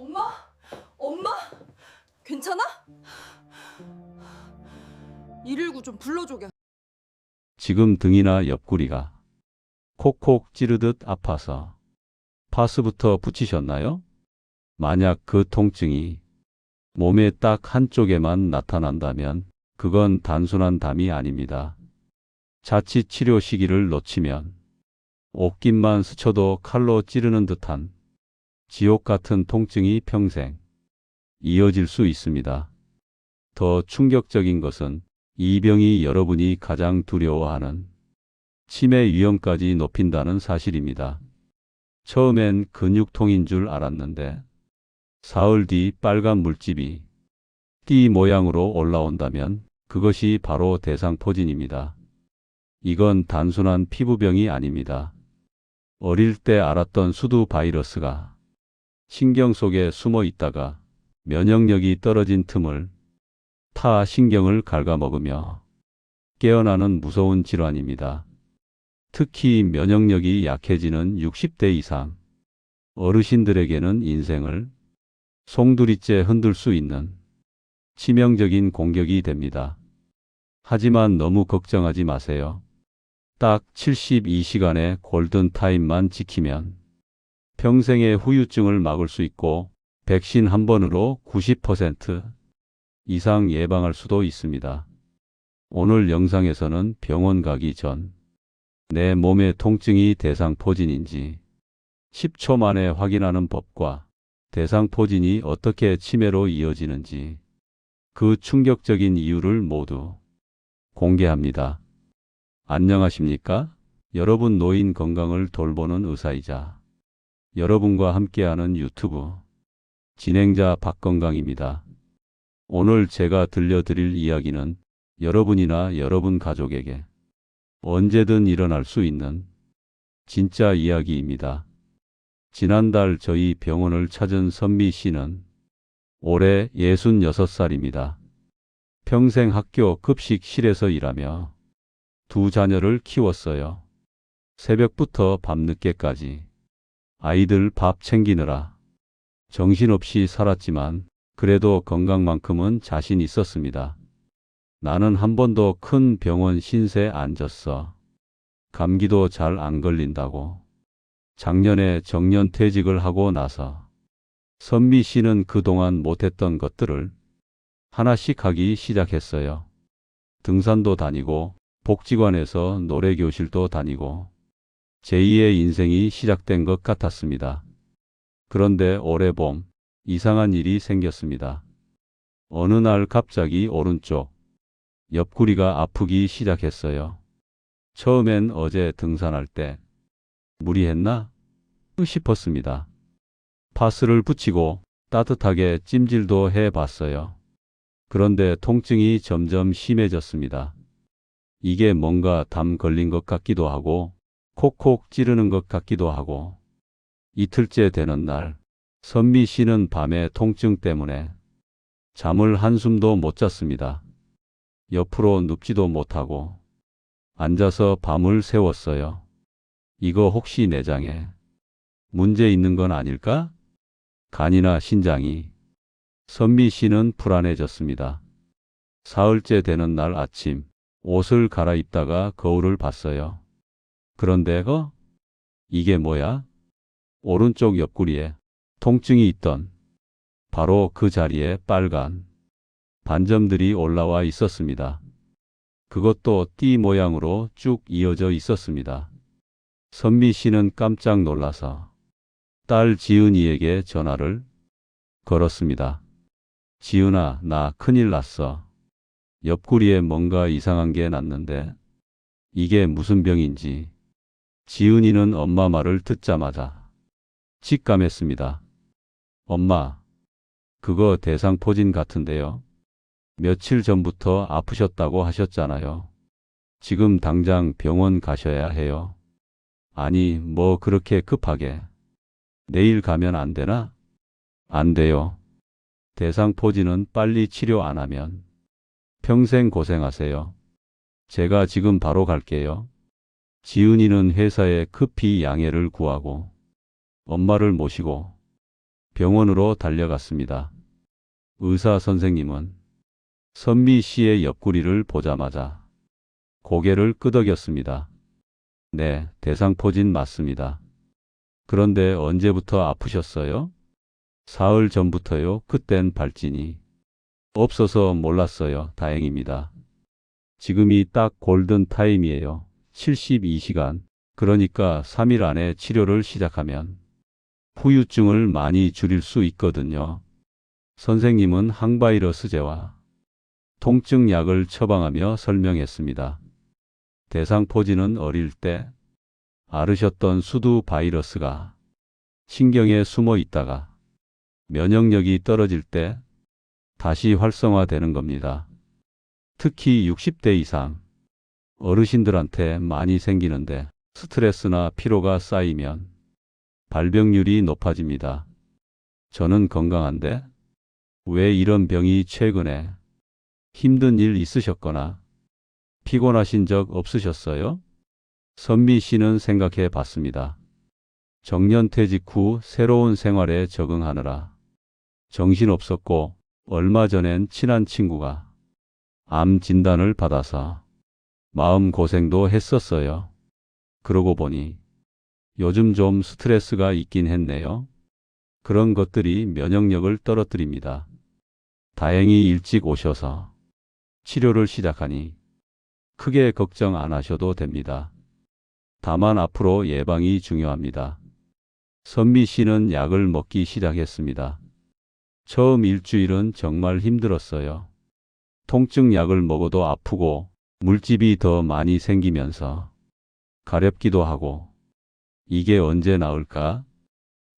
엄마? 엄마? 괜찮아? 119 좀 불러줘게. 지금 등이나 옆구리가 콕콕 찌르듯 아파서 파스부터 붙이셨나요? 만약 그 통증이 몸의 딱 한쪽에만 나타난다면 그건 단순한 담이 아닙니다. 자칫 치료 시기를 놓치면 옷깃만 스쳐도 칼로 찌르는 듯한 지옥 같은 통증이 평생 이어질 수 있습니다. 더 충격적인 것은 이 병이 여러분이 가장 두려워하는 치매 위험까지 높인다는 사실입니다. 처음엔 근육통인 줄 알았는데 사흘 뒤 빨간 물집이 띠 모양으로 올라온다면 그것이 바로 대상포진입니다. 이건 단순한 피부병이 아닙니다. 어릴 때 알았던 수두 바이러스가 신경 속에 숨어 있다가 면역력이 떨어진 틈을 타 신경을 갉아먹으며 깨어나는 무서운 질환입니다. 특히 면역력이 약해지는 60대 이상 어르신들에게는 인생을 송두리째 흔들 수 있는 치명적인 공격이 됩니다. 하지만 너무 걱정하지 마세요. 딱 72시간의 골든타임만 지키면 평생의 후유증을 막을 수 있고 백신 한 번으로 90% 이상 예방할 수도 있습니다. 오늘 영상에서는 병원 가기 전 내 몸의 통증이 대상포진인지 10초 만에 확인하는 법과 대상포진이 어떻게 치매로 이어지는지 그 충격적인 이유를 모두 공개합니다. 안녕하십니까? 여러분 노인 건강을 돌보는 의사이자 여러분과 함께하는 유튜브 진행자 박건강입니다. 오늘 제가 들려드릴 이야기는 여러분이나 여러분 가족에게 언제든 일어날 수 있는 진짜 이야기입니다. 지난달 저희 병원을 찾은 선미 씨는 올해 66살입니다. 평생 학교 급식실에서 일하며 두 자녀를 키웠어요. 새벽부터 밤늦게까지 아이들 밥 챙기느라 정신없이 살았지만 그래도 건강만큼은 자신 있었습니다. 나는 한 번도 큰 병원 신세에 안 졌어. 감기도 잘 안 걸린다고. 작년에 정년퇴직을 하고 나서 선미 씨는 그동안 못했던 것들을 하나씩 하기 시작했어요. 등산도 다니고 복지관에서 노래교실도 다니고 제2의 인생이 시작된 것 같았습니다. 그런데 올해 봄 이상한 일이 생겼습니다. 어느 날 갑자기 오른쪽 옆구리가 아프기 시작했어요. 처음엔 어제 등산할 때 무리했나 싶었습니다. 파스를 붙이고 따뜻하게 찜질도 해봤어요. 그런데 통증이 점점 심해졌습니다. 이게 뭔가 담 걸린 것 같기도 하고 콕콕 찌르는 것 같기도 하고 이틀째 되는 날 선미 씨는 밤에 통증 때문에 잠을 한숨도 못 잤습니다. 옆으로 눕지도 못하고 앉아서 밤을 새웠어요. 이거 혹시 내장에 문제 있는 건 아닐까? 간이나 신장이. 선미 씨는 불안해졌습니다. 사흘째 되는 날 아침 옷을 갈아입다가 거울을 봤어요. 그런데 이게 뭐야? 오른쪽 옆구리에 통증이 있던 바로 그 자리에 빨간 반점들이 올라와 있었습니다. 그것도 띠 모양으로 쭉 이어져 있었습니다. 선미 씨는 깜짝 놀라서 딸 지은이에게 전화를 걸었습니다. 지은아, 나 큰일 났어. 옆구리에 뭔가 이상한 게 났는데 이게 무슨 병인지. 지은이는 엄마 말을 듣자마자 직감했습니다. 엄마, 그거 대상포진 같은데요. 며칠 전부터 아프셨다고 하셨잖아요. 지금 당장 병원 가셔야 해요. 아니, 뭐 그렇게 급하게. 내일 가면 안 되나? 안 돼요. 대상포진은 빨리 치료 안 하면 평생 고생하세요. 제가 지금 바로 갈게요. 지은이는 회사에 급히 양해를 구하고 엄마를 모시고 병원으로 달려갔습니다. 의사 선생님은 선미 씨의 옆구리를 보자마자 고개를 끄덕였습니다. 네, 대상포진 맞습니다. 그런데 언제부터 아프셨어요? 사흘 전부터요. 그땐 발진이 없어서 몰랐어요. 다행입니다. 지금이 딱 골든 타임이에요. 72시간. 그러니까 3일 안에 치료를 시작하면 후유증을 많이 줄일 수 있거든요. 선생님은 항바이러스제와 통증 약을 처방하며 설명했습니다. 대상포진은 어릴 때 앓으셨던 수두 바이러스가 신경에 숨어 있다가 면역력이 떨어질 때 다시 활성화되는 겁니다. 특히 60대 이상 어르신들한테 많이 생기는데 스트레스나 피로가 쌓이면 발병률이 높아집니다. 저는 건강한데 왜 이런 병이 최근에 힘든 일 있으셨거나 피곤하신 적 없으셨어요? 선미 씨는 생각해 봤습니다. 정년퇴직 후 새로운 생활에 적응하느라 정신없었고 얼마 전엔 친한 친구가 암 진단을 받아서 마음 고생도 했었어요. 그러고 보니 요즘 좀 스트레스가 있긴 했네요. 그런 것들이 면역력을 떨어뜨립니다. 다행히 일찍 오셔서 치료를 시작하니 크게 걱정 안 하셔도 됩니다. 다만 앞으로 예방이 중요합니다. 선미 씨는 약을 먹기 시작했습니다. 처음 일주일은 정말 힘들었어요. 통증 약을 먹어도 아프고 물집이 더 많이 생기면서 가렵기도 하고 이게 언제 나을까?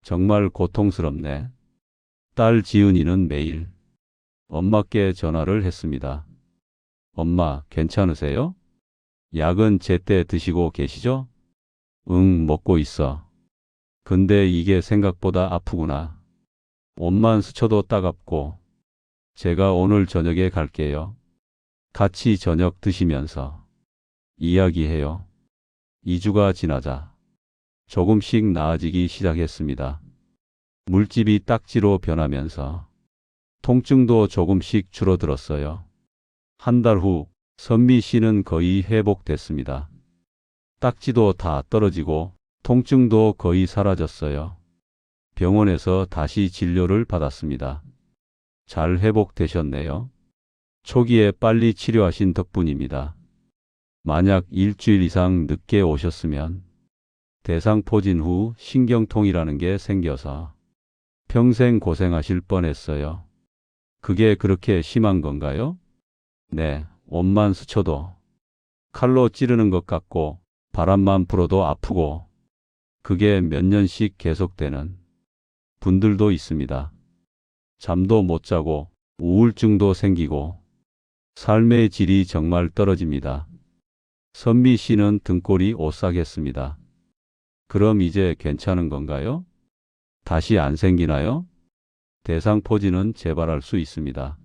정말 고통스럽네. 딸 지은이는 매일 엄마께 전화를 했습니다. 엄마, 괜찮으세요? 약은 제때 드시고 계시죠? 응, 먹고 있어. 근데 이게 생각보다 아프구나. 옷만 스쳐도 따갑고. 제가 오늘 저녁에 갈게요. 같이 저녁 드시면서 이야기해요. 2주가 지나자 조금씩 나아지기 시작했습니다. 물집이 딱지로 변하면서 통증도 조금씩 줄어들었어요. 한 달 후 선미 씨는 거의 회복됐습니다. 딱지도 다 떨어지고 통증도 거의 사라졌어요. 병원에서 다시 진료를 받았습니다. 잘 회복되셨네요. 초기에 빨리 치료하신 덕분입니다. 만약 일주일 이상 늦게 오셨으면 대상포진 후 신경통이라는 게 생겨서 평생 고생하실 뻔했어요. 그게 그렇게 심한 건가요? 네, 옷만 스쳐도 칼로 찌르는 것 같고 바람만 불어도 아프고 그게 몇 년씩 계속되는 분들도 있습니다. 잠도 못 자고 우울증도 생기고 삶의 질이 정말 떨어집니다. 선미 씨는 등골이 오싹했습니다. 그럼 이제 괜찮은 건가요? 다시 안 생기나요? 대상포진은 재발할 수 있습니다.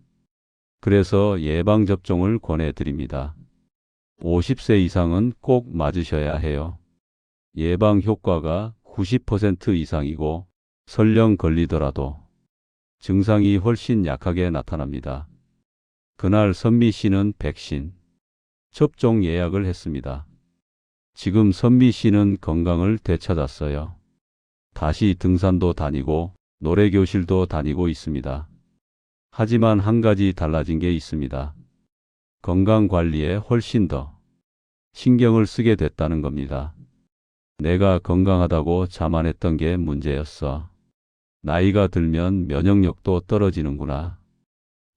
그래서 예방접종을 권해드립니다. 50세 이상은 꼭 맞으셔야 해요. 예방 효과가 90% 이상이고 설령 걸리더라도 증상이 훨씬 약하게 나타납니다. 그날 선미 씨는 백신 접종 예약을 했습니다. 지금 선미 씨는 건강을 되찾았어요. 다시 등산도 다니고 노래교실도 다니고 있습니다. 하지만 한 가지 달라진 게 있습니다. 건강 관리에 훨씬 더 신경을 쓰게 됐다는 겁니다. 내가 건강하다고 자만했던 게 문제였어. 나이가 들면 면역력도 떨어지는구나.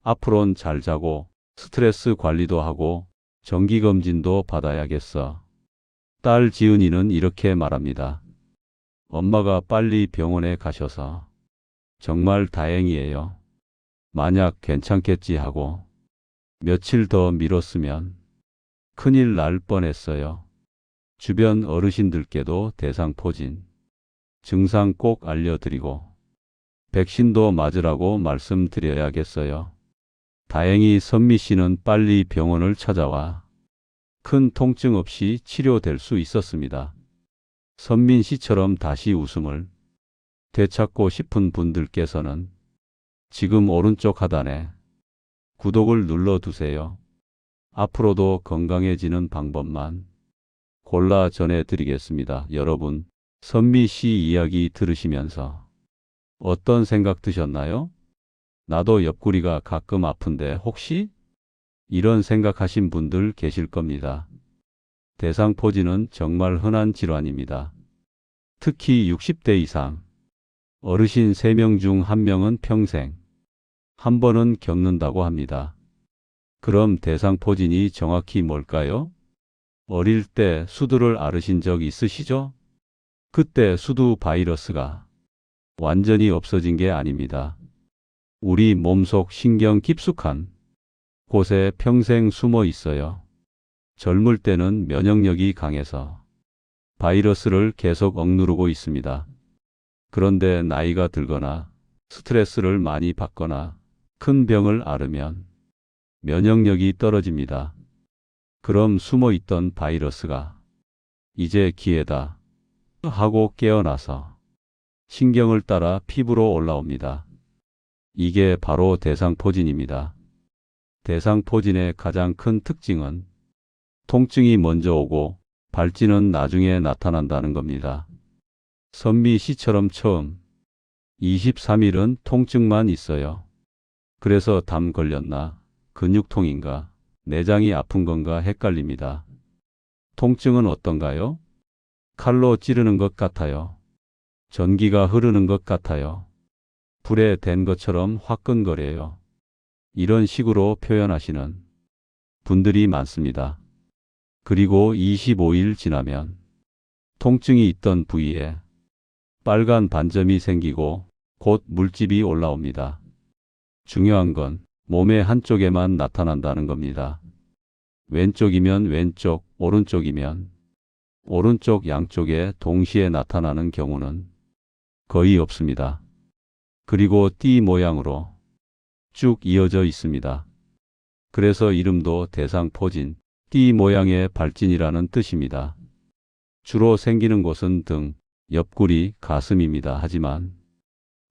앞으론 잘 자고 스트레스 관리도 하고 정기검진도 받아야겠어. 딸 지은이는 이렇게 말합니다. 엄마가 빨리 병원에 가셔서 정말 다행이에요. 만약 괜찮겠지 하고 며칠 더 미뤘으면 큰일 날 뻔했어요. 주변 어르신들께도 대상포진 증상 꼭 알려드리고 백신도 맞으라고 말씀드려야겠어요. 다행히 선미 씨는 빨리 병원을 찾아와 큰 통증 없이 치료될 수 있었습니다. 선민 씨처럼 다시 웃음을 되찾고 싶은 분들께서는 지금 오른쪽 하단에 구독을 눌러두세요. 앞으로도 건강해지는 방법만 골라 전해드리겠습니다. 여러분, 선미 씨 이야기 들으시면서 어떤 생각 드셨나요? 나도 옆구리가 가끔 아픈데 혹시? 이런 생각하신 분들 계실 겁니다. 대상포진은 정말 흔한 질환입니다. 특히 60대 이상 어르신 3명 중 1명은 평생 한 번은 겪는다고 합니다. 그럼 대상포진이 정확히 뭘까요? 어릴 때 수두를 앓으신 적 있으시죠? 그때 수두 바이러스가 완전히 없어진 게 아닙니다. 우리 몸속 신경 깊숙한 곳에 평생 숨어 있어요. 젊을 때는 면역력이 강해서 바이러스를 계속 억누르고 있습니다. 그런데 나이가 들거나 스트레스를 많이 받거나 큰 병을 앓으면 면역력이 떨어집니다. 그럼 숨어 있던 바이러스가 이제 기회다 하고 깨어나서 신경을 따라 피부로 올라옵니다. 이게 바로 대상포진입니다. 대상포진의 가장 큰 특징은 통증이 먼저 오고 발진은 나중에 나타난다는 겁니다. 선미 씨처럼 처음 23일은 통증만 있어요. 그래서 담 걸렸나, 근육통인가, 내장이 아픈 건가 헷갈립니다. 통증은 어떤가요? 칼로 찌르는 것 같아요. 전기가 흐르는 것 같아요. 불에 댄 것처럼 화끈거려요. 이런 식으로 표현하시는 분들이 많습니다. 그리고 25일 지나면 통증이 있던 부위에 빨간 반점이 생기고 곧 물집이 올라옵니다. 중요한 건 몸의 한쪽에만 나타난다는 겁니다. 왼쪽이면 왼쪽, 오른쪽이면 오른쪽 양쪽에 동시에 나타나는 경우는 거의 없습니다. 그리고 띠 모양으로 쭉 이어져 있습니다. 그래서 이름도 대상포진, 띠 모양의 발진이라는 뜻입니다. 주로 생기는 곳은 등, 옆구리, 가슴입니다. 하지만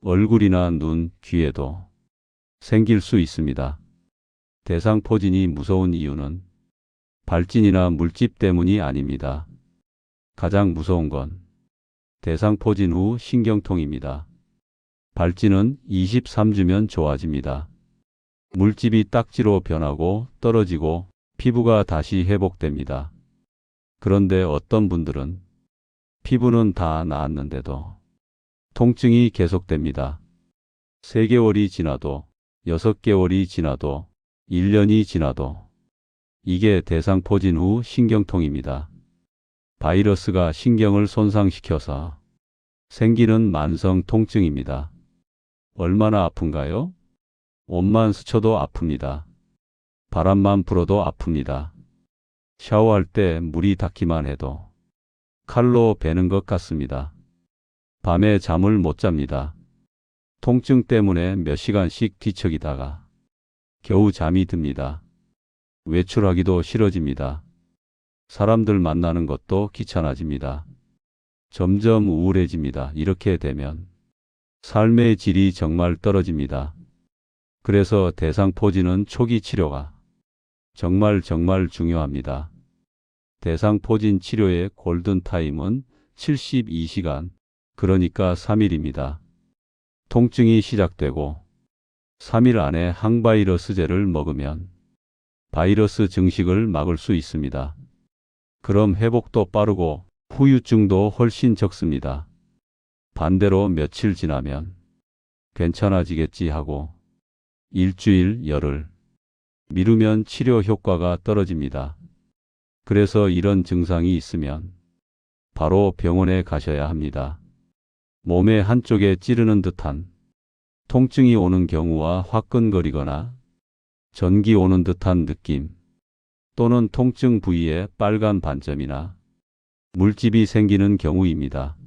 얼굴이나 눈, 귀에도 생길 수 있습니다. 대상포진이 무서운 이유는 발진이나 물집 때문이 아닙니다. 가장 무서운 건 대상포진 후 신경통입니다. 발진은 23주면 좋아집니다. 물집이 딱지로 변하고 떨어지고 피부가 다시 회복됩니다. 그런데 어떤 분들은 피부는 다 나았는데도 통증이 계속됩니다. 3개월이 지나도 6개월이 지나도 1년이 지나도 이게 대상포진 후 신경통입니다. 바이러스가 신경을 손상시켜서 생기는 만성 통증입니다. 얼마나 아픈가요? 옷만 스쳐도 아픕니다. 바람만 불어도 아픕니다. 샤워할 때 물이 닿기만 해도 칼로 베는 것 같습니다. 밤에 잠을 못 잡니다. 통증 때문에 몇 시간씩 뒤척이다가 겨우 잠이 듭니다. 외출하기도 싫어집니다. 사람들 만나는 것도 귀찮아집니다. 점점 우울해집니다. 이렇게 되면 삶의 질이 정말 떨어집니다. 그래서 대상포진은 초기 치료가 정말 중요합니다. 대상포진 치료의 골든타임은 72시간, 그러니까 3일입니다. 통증이 시작되고 3일 안에 항바이러스제를 먹으면 바이러스 증식을 막을 수 있습니다. 그럼 회복도 빠르고 후유증도 훨씬 적습니다. 반대로 며칠 지나면 괜찮아지겠지 하고 일주일, 열흘 미루면 치료 효과가 떨어집니다. 그래서 이런 증상이 있으면 바로 병원에 가셔야 합니다. 몸의 한쪽에 찌르는 듯한 통증이 오는 경우와 화끈거리거나 전기 오는 듯한 느낌 또는 통증 부위에 빨간 반점이나 물집이 생기는 경우입니다.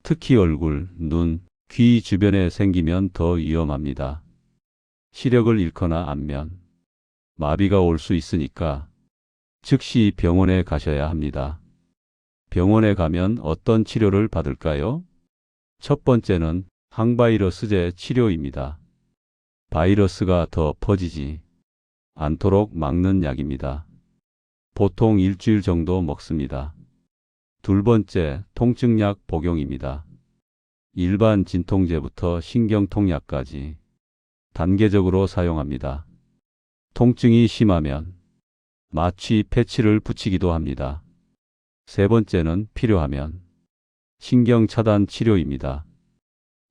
특히 얼굴, 눈, 귀 주변에 생기면 더 위험합니다. 시력을 잃거나 안면, 마비가 올 수 있으니까 즉시 병원에 가셔야 합니다. 병원에 가면 어떤 치료를 받을까요? 첫 번째는 항바이러스제 치료입니다. 바이러스가 더 퍼지지 않도록 막는 약입니다. 보통 일주일 정도 먹습니다. 둘 번째, 통증약 복용입니다. 일반 진통제부터 신경통약까지 단계적으로 사용합니다. 통증이 심하면 마취 패치를 붙이기도 합니다. 세 번째는 필요하면 신경차단 치료입니다.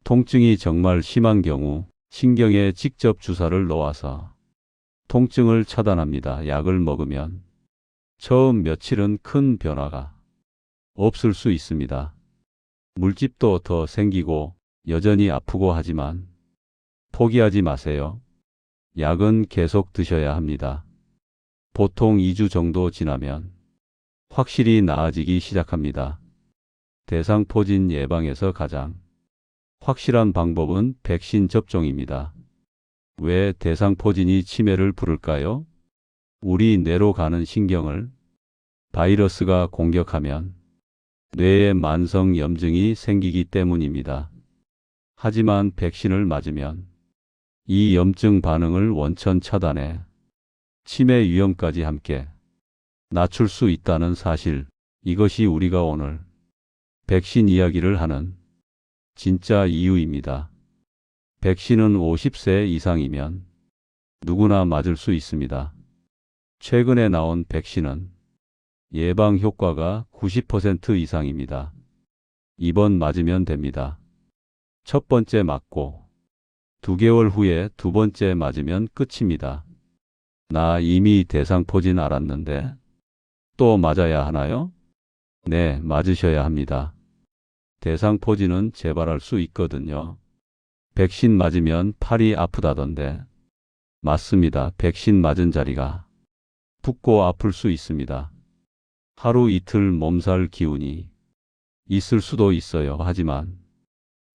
통증이 정말 심한 경우 신경에 직접 주사를 놓아서 통증을 차단합니다. 약을 먹으면 처음 며칠은 큰 변화가 없을 수 있습니다. 물집도 더 생기고 여전히 아프고 하지만 포기하지 마세요. 약은 계속 드셔야 합니다. 보통 2주 정도 지나면 확실히 나아지기 시작합니다. 대상포진 예방에서 가장 확실한 방법은 백신 접종입니다. 왜 대상포진이 치매를 부를까요? 우리 뇌로 가는 신경을 바이러스가 공격하면 뇌에 만성 염증이 생기기 때문입니다. 하지만 백신을 맞으면 이 염증 반응을 원천 차단해 치매 위험까지 함께 낮출 수 있다는 사실, 이것이 우리가 오늘 백신 이야기를 하는 진짜 이유입니다. 백신은 50세 이상이면 누구나 맞을 수 있습니다. 최근에 나온 백신은 예방 효과가 90% 이상입니다. 이번 맞으면 됩니다. 첫 번째 맞고 2개월 후에 두 번째 맞으면 끝입니다. 나 이미 대상포진 알았는데 또 맞아야 하나요? 네, 맞으셔야 합니다. 대상포진은 재발할 수 있거든요. 백신 맞으면 팔이 아프다던데. 맞습니다. 백신 맞은 자리가 붓고 아플 수 있습니다. 하루 이틀 몸살 기운이 있을 수도 있어요. 하지만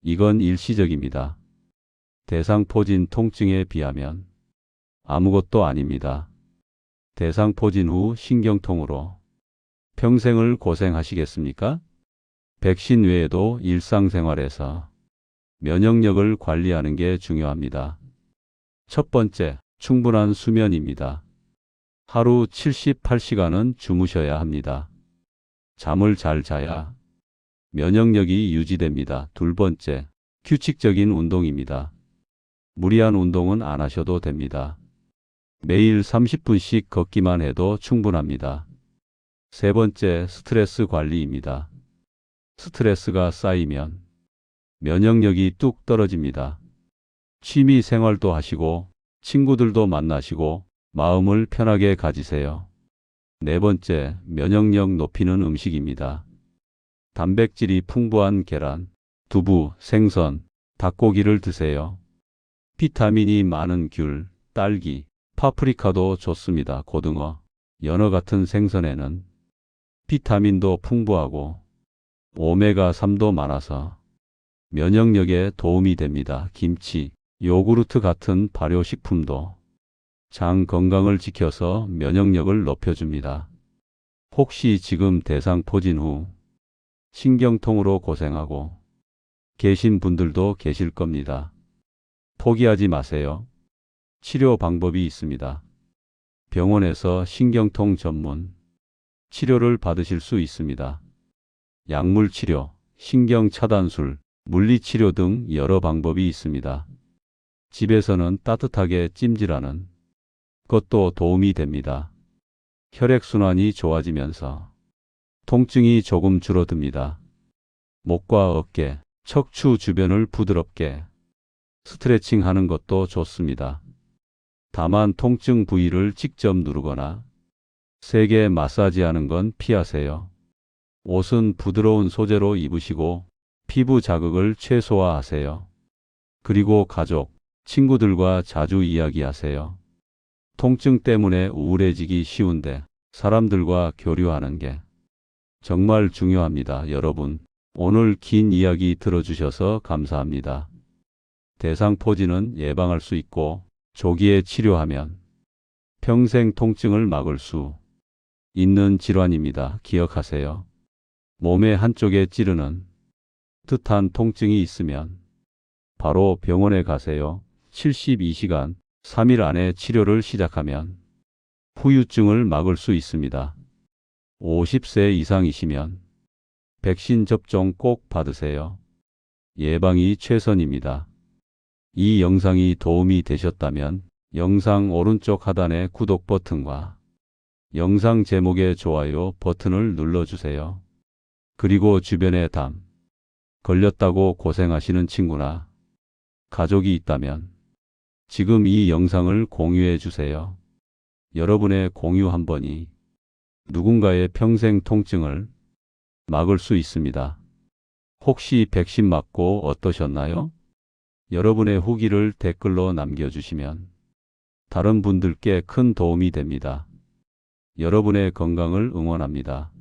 이건 일시적입니다. 대상포진 통증에 비하면 아무것도 아닙니다. 대상포진 후 신경통으로 평생을 고생하시겠습니까? 백신 외에도 일상생활에서 면역력을 관리하는 게 중요합니다. 첫 번째, 충분한 수면입니다. 하루 78시간은 주무셔야 합니다. 잠을 잘 자야 면역력이 유지됩니다. 둘 번째, 규칙적인 운동입니다. 무리한 운동은 안 하셔도 됩니다. 매일 30분씩 걷기만 해도 충분합니다. 세 번째, 스트레스 관리입니다. 스트레스가 쌓이면 면역력이 뚝 떨어집니다. 취미 생활도 하시고 친구들도 만나시고 마음을 편하게 가지세요. 네 번째, 면역력 높이는 음식입니다. 단백질이 풍부한 계란, 두부, 생선, 닭고기를 드세요. 비타민이 많은 귤, 딸기, 파프리카도 좋습니다. 고등어, 연어 같은 생선에는 비타민도 풍부하고 오메가3도 많아서 면역력에 도움이 됩니다. 김치, 요구르트 같은 발효식품도 장 건강을 지켜서 면역력을 높여줍니다. 혹시 지금 대상포진 후 신경통으로 고생하고 계신 분들도 계실 겁니다. 포기하지 마세요. 치료 방법이 있습니다. 병원에서 신경통 전문 치료를 받으실 수 있습니다. 약물치료, 신경차단술, 물리치료 등 여러 방법이 있습니다. 집에서는 따뜻하게 찜질하는 것도 도움이 됩니다. 혈액순환이 좋아지면서 통증이 조금 줄어듭니다. 목과 어깨, 척추 주변을 부드럽게 스트레칭 하는 것도 좋습니다. 다만 통증 부위를 직접 누르거나 세게 마사지하는 건 피하세요. 옷은 부드러운 소재로 입으시고 피부 자극을 최소화하세요. 그리고 가족, 친구들과 자주 이야기하세요. 통증 때문에 우울해지기 쉬운데 사람들과 교류하는 게 정말 중요합니다. 여러분, 오늘 긴 이야기 들어주셔서 감사합니다. 대상포진은 예방할 수 있고 조기에 치료하면 평생 통증을 막을 수 있는 질환입니다. 기억하세요. 몸의 한쪽에 찌르는 듯한 통증이 있으면 바로 병원에 가세요. 72시간, 3일 안에 치료를 시작하면 후유증을 막을 수 있습니다. 50세 이상이시면 백신 접종 꼭 받으세요. 예방이 최선입니다. 이 영상이 도움이 되셨다면 영상 오른쪽 하단의 구독 버튼과 영상 제목의 좋아요 버튼을 눌러주세요. 그리고 주변에 담, 걸렸다고 고생하시는 친구나 가족이 있다면 지금 이 영상을 공유해 주세요. 여러분의 공유 한 번이 누군가의 평생 통증을 막을 수 있습니다. 혹시 백신 맞고 어떠셨나요? 여러분의 후기를 댓글로 남겨주시면 다른 분들께 큰 도움이 됩니다. 여러분의 건강을 응원합니다.